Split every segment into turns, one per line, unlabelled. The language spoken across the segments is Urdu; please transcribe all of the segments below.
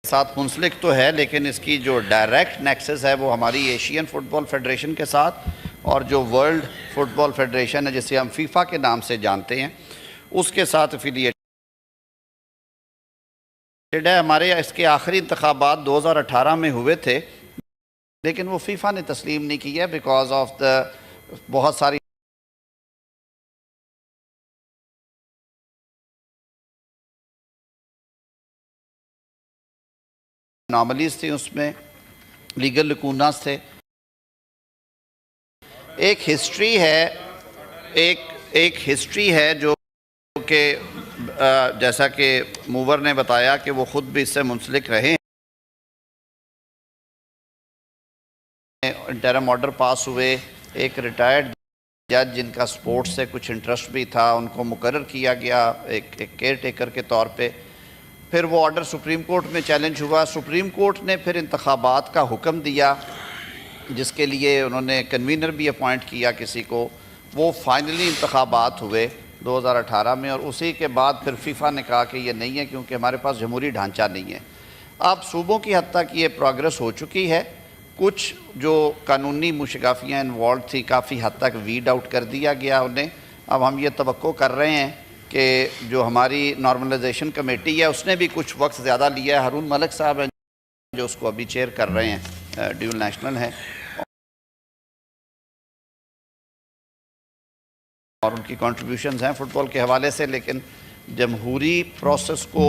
ساتھ منسلک تو ہے، لیکن اس کی جو ڈائریکٹ نیکسس ہے وہ ہماری ایشین فٹ بال فیڈریشن کے ساتھ اور جو ورلڈ فٹ بال فیڈریشن ہے جسے ہم فیفا کے نام سے جانتے ہیں اس کے ساتھ افیلیٹ ہے۔ ہمارے اس کے آخری انتخابات 2018 میں ہوئے تھے، لیکن وہ فیفا نے تسلیم نہیں کیا بیکاز آف دا بہت ساری اناملیز تھی، اس میں لیگل لکوناز تھے۔ ایک ہسٹری ہے جو کہ جیسا کہ موور نے بتایا کہ وہ خود بھی اس سے منسلک رہے ہیں۔ انٹرم آرڈر پاس ہوئے، ایک ریٹائرڈ جج جن کا سپورٹس سے کچھ انٹرسٹ بھی تھا ان کو مقرر کیا گیا ایک کیئر ٹیکر کے طور پہ۔ پھر وہ آرڈر سپریم کورٹ میں چیلنج ہوا، سپریم کورٹ نے پھر انتخابات کا حکم دیا جس کے لیے انہوں نے کنوینر بھی اپوائنٹ کیا کسی کو۔ وہ فائنلی انتخابات ہوئے 2018 میں، اور اسی کے بعد پھر فیفا نے کہا کہ یہ نہیں ہے کیونکہ ہمارے پاس جمہوری ڈھانچہ نہیں ہے۔ اب صوبوں کی حد تک یہ پروگرس ہو چکی ہے، کچھ جو قانونی مشگافیاں انوالوڈ تھی کافی حد تک ویڈ آؤٹ کر دیا گیا انہیں۔ اب ہم یہ توقع کر رہے ہیں کہ جو ہماری نارملائزیشن کمیٹی ہے اس نے بھی کچھ وقت زیادہ لیا ہے، ہارون ملک صاحب ہیں جو اس کو ابھی چیئر کر رہے ہیں، ڈیول نیشنل ہیں، اور ان کی کنٹریبیوشنز ہیں فٹ بال کے حوالے سے، لیکن جمہوری پروسیس کو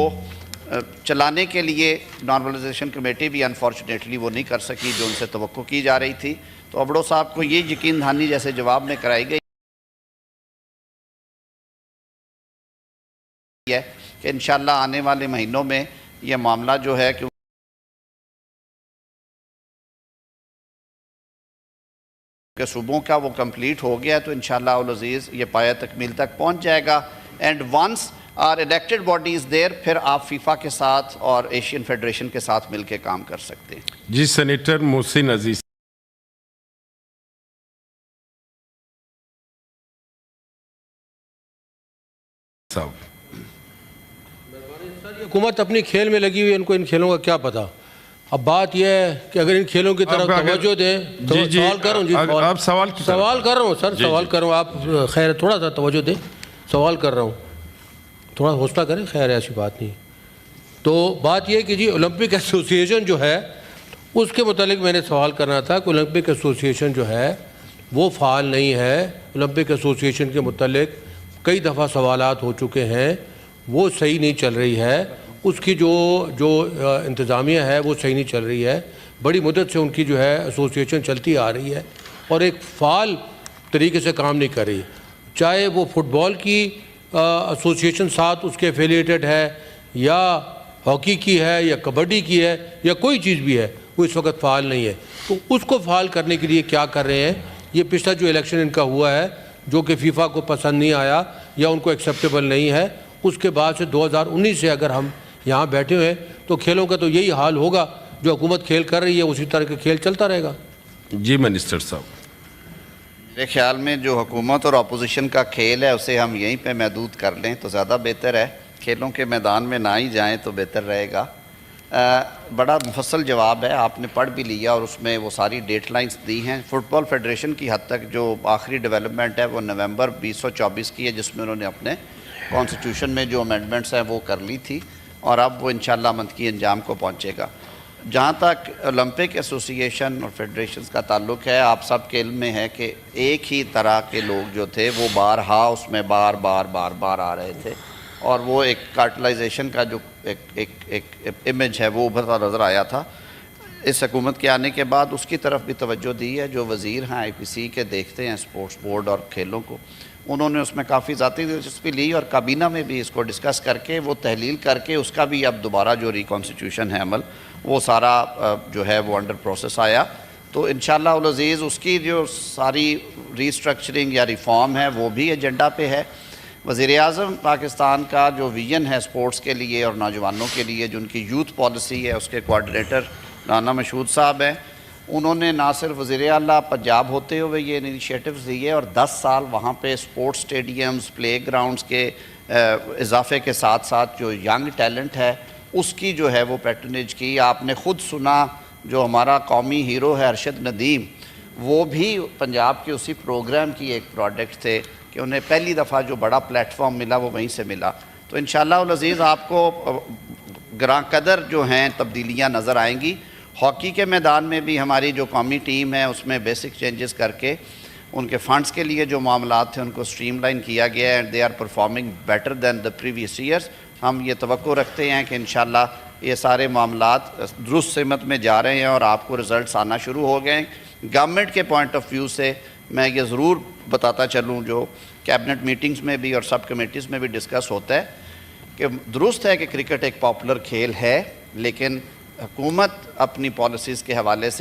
چلانے کے لیے نارملائزیشن کمیٹی بھی انفارچونیٹلی وہ نہیں کر سکی جو ان سے توقع کی جا رہی تھی۔ تو ابڑو صاحب کو یہ یقین دہانی جیسے جواب میں کرائی گئی ہے کہ انشاءاللہ آنے والے مہینوں میں یہ معاملہ جو ہے کہ صوبوں کا وہ کمپلیٹ ہو گیا ہے تو انشاءاللہ العزیز یہ پایہ تکمیل تک پہنچ جائے گا۔ And once are elected bodies there, پھر آپ فیفا کے ساتھ اور ایشین فیڈریشن کے ساتھ مل کے کام کر سکتے ہیں۔
جی سینیٹر محسن عزیز صاحب۔
حکومت اپنی کھیل میں لگی ہوئی ہے، ان کو ان کھیلوں کا کیا پتا۔ اب بات یہ ہے کہ اگر ان کھیلوں کی طرف توجہ دیں تو سوال کر رہا ہوں،
آپ سوال
کر رہا ہوں سر، سوال کر رہا ہوں، آپ خیر تھوڑا سا توجہ دیں، سوال کر رہا ہوں، تھوڑا حوصلہ کریں، خیر ایسی بات نہیں۔ تو بات یہ ہے کہ جی اولمپک ایسوسیشن جو ہے اس کے متعلق میں نے سوال کرنا تھا کہ اولمپک ایسوسیشن جو ہے وہ فعال نہیں ہے۔ اولمپک ایسوسیشن کے متعلق کئی دفعہ سوالات ہو چکے ہیں، وہ صحیح نہیں چل رہی ہے، اس کی جو انتظامیہ ہے وہ صحیح نہیں چل رہی ہے۔ بڑی مدت سے ان کی جو ہے ایسوسیشن چلتی آ رہی ہے اور ایک فعال طریقے سے کام نہیں کر رہی، چاہے وہ فٹ بال کی ایسوسیشن ساتھ اس کے ایفیلیٹڈ ہے یا ہاکی کی ہے یا کبڈی کی ہے یا کوئی چیز بھی ہے، وہ اس وقت فعال نہیں ہے۔ تو اس کو فعال کرنے کے لیے کیا کر رہے ہیں؟ یہ پچھلا جو الیکشن ان کا ہوا ہے جو کہ فیفا کو پسند نہیں آیا یا ان کو ایکسیپٹیبل نہیں ہے، اس کے بعد سے 2019 سے اگر ہم یہاں بیٹھے ہوئے تو کھیلوں کا تو یہی حال ہوگا، جو حکومت کھیل کر رہی ہے اسی طرح کا کھیل چلتا رہے گا۔
جی منسٹر صاحب۔
میرے خیال میں جو حکومت اور اپوزیشن کا کھیل ہے اسے ہم یہیں پہ محدود کر لیں تو زیادہ بہتر ہے، کھیلوں کے میدان میں نہ ہی جائیں تو بہتر رہے گا۔ بڑا مفصل جواب ہے، آپ نے پڑھ بھی لیا اور اس میں وہ ساری ڈیٹ لائنز دی ہیں۔ فٹ بال فیڈریشن کی حد تک جو آخری ڈیولپمنٹ ہے وہ نومبر 2024 کی ہے، جس میں انہوں نے اپنے کانسٹیٹیوشن میں جو امینڈمنٹس ہیں وہ کر لی تھی اور اب وہ انشاءاللہ منطقی انجام کو پہنچے گا۔ جہاں تک اولمپک ایسوسیشن اور فیڈریشنز کا تعلق ہے، آپ سب کے علم میں ہے کہ ایک ہی طرح کے لوگ جو تھے وہ بارہا اس میں بار بار آ رہے تھے، اور وہ ایک کارٹلائزیشن کا جو ایک امیج ہے وہ ابھرتا نظر آیا تھا۔ اس حکومت کے آنے کے بعد اس کی طرف بھی توجہ دی ہے، جو وزیر ہیں آئی پی سی کے دیکھتے ہیں اسپورٹس بورڈ اور کھیلوں کو، انہوں نے اس میں کافی ذاتی دلچسپی لی اور کابینہ میں بھی اس کو ڈسکس کر کے وہ تحلیل کر کے اس کا بھی اب دوبارہ جو ریکانسٹیٹیوشن ہے عمل وہ سارا جو ہے وہ انڈر پروسیس آیا، تو انشاءاللہ العزیز اس کی جو ساری ریسٹرکچرنگ یا ریفارم ہے وہ بھی ایجنڈا پہ ہے۔ وزیر اعظم پاکستان کا جو ویژن ہے سپورٹس کے لیے اور نوجوانوں کے لیے، جو ان کی یوتھ پالیسی ہے، اس کے کوآرڈینیٹر رانا مشہود صاحب ہیں، انہوں نے نہ صرف وزیر اعلیٰ پنجاب ہوتے ہوئے یہ انیشیٹیوز دیے اور 10 سال وہاں پہ سپورٹس سٹیڈیمز، پلے گراؤنڈز کے اضافے کے ساتھ ساتھ جو ینگ ٹیلنٹ ہے اس کی جو ہے وہ پیٹرنیج کی. آپ نے خود سنا جو ہمارا قومی ہیرو ہے ارشد ندیم, وہ بھی پنجاب کے اسی پروگرام کی ایک پروڈکٹ تھے کہ انہیں پہلی دفعہ جو بڑا پلیٹ فارم ملا وہ وہیں سے ملا. تو انشاءاللہ العزیز آپ کو گراں قدر جو ہیں تبدیلیاں نظر آئیں گی. ہاکی کے میدان میں بھی ہماری جو قومی ٹیم ہے اس میں بیسک چینجز کر کے ان کے فنڈز کے لیے جو معاملات تھے ان کو سٹریم لائن کیا گیا ہے, and they are performing better than the previous years. ہم یہ توقع رکھتے ہیں کہ انشاءاللہ یہ سارے معاملات درست سمت میں جا رہے ہیں اور آپ کو رزلٹس آنا شروع ہو گئے ہیں. گورنمنٹ کے پوائنٹ آف ویو سے میں یہ ضرور بتاتا چلوں, جو کیبنٹ میٹنگز میں بھی اور سب کمیٹیز میں بھی ڈسکس ہوتا ہے کہ درست ہے کہ کرکٹ ایک پاپولر کھیل ہے, لیکن حکومت اپنی پالیسیز کے حوالے سے